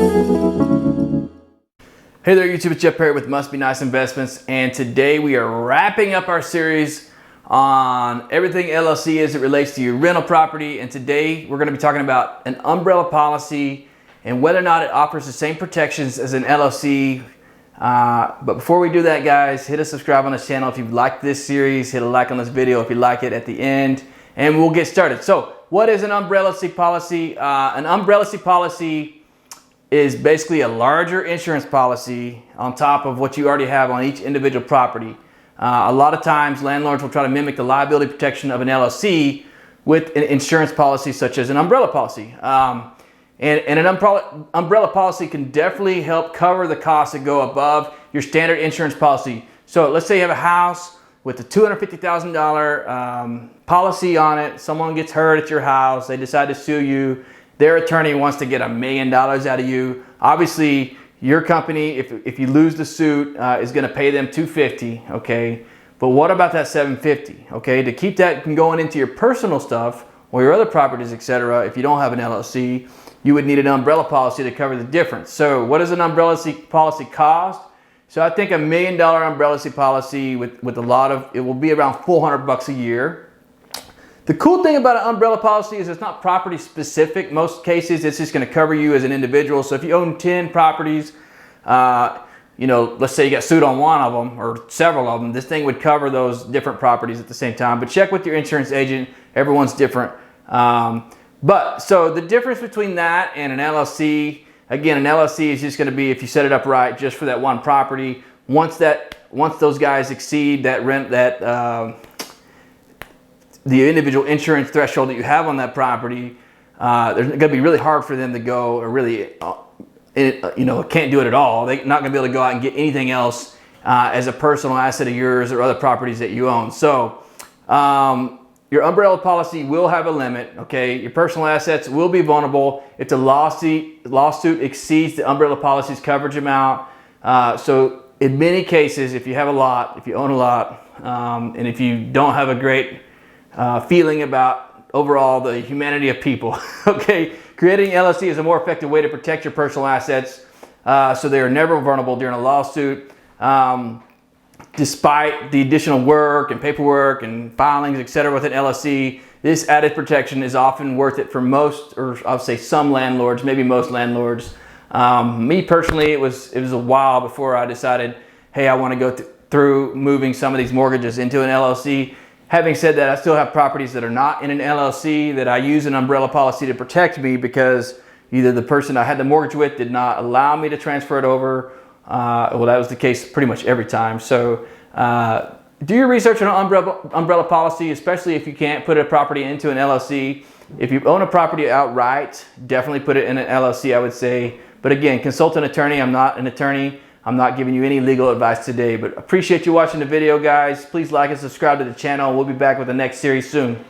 Hey there YouTube, it's Jeff Perry with Must Be Nice Investments, and today we are wrapping up our series on everything LLC as it relates to your rental property. And today we're going to be talking about an umbrella policy and whether or not it offers the same protections as an LLC. But before we do that, guys, hit a subscribe on this channel if you like this series, hit a like on this video if you like it at the end, and we'll get started. So what is an umbrella policy? An umbrella policy is basically a larger insurance policy on top of what you already have on each individual property. A lot of times landlords will try to mimic the liability protection of an LLC with an insurance policy such as an umbrella policy. And an umbrella policy can definitely help cover the costs that go above your standard insurance policy. So let's say you have a house with a $250,000 policy on it. Someone gets hurt at your house, they decide to sue you. Their attorney wants to get $1 million out of you. Obviously, your company, if you lose the suit, is going to pay them $250,000, okay? But what about that $750,000, okay? To keep that from going into your personal stuff or your other properties, etc., if you don't have an LLC, you would need an umbrella policy to cover the difference. So what does an umbrella policy cost? So I think $1 million umbrella policy with a lot of, it will be around $400 a year. The cool thing about an umbrella policy is it's not property specific. Most cases, it's just going to cover you as an individual. So if you own 10 properties, you know, let's say you got sued on one of them or several of them, this thing would cover those different properties at the same time. But check with your insurance agent. Everyone's different. But so the difference between that and an LLC, again, an LLC is just going to be if you set it up right just for that one property. Once those guys exceed that the individual insurance threshold that you have on that property, there's going to be really hard for them to go or really, you know, can't do it at all. They're not going to be able to go out and get anything else as a personal asset of yours or other properties that you own. So your umbrella policy will have a limit, okay? Your personal assets will be vulnerable if the lawsuit exceeds the umbrella policy's coverage amount. So in many cases, if you have a lot, if you own a lot, and if you don't have a great feeling about overall the humanity of people, okay, creating LLC is a more effective way to protect your personal assets so they are never vulnerable during a lawsuit. Despite the additional work and paperwork and filings, etc., with an LLC, this added protection is often worth it for most, or I'll say some landlords, maybe most landlords. Me personally, it was a while before I decided, hey, I want to go through moving some of these mortgages into an LLC. Having said that, I still have properties that are not in an LLC that I use an umbrella policy to protect me because either the person I had the mortgage with did not allow me to transfer it over. Well, that was the case pretty much every time. So do your research on an umbrella policy, especially if you can't put a property into an LLC. If you own a property outright, definitely put it in an LLC, I would say. But again, consult an attorney. I'm not an attorney. I'm not giving you any legal advice today, but appreciate you watching the video, guys. Please like and subscribe to the channel. We'll be back with the next series soon.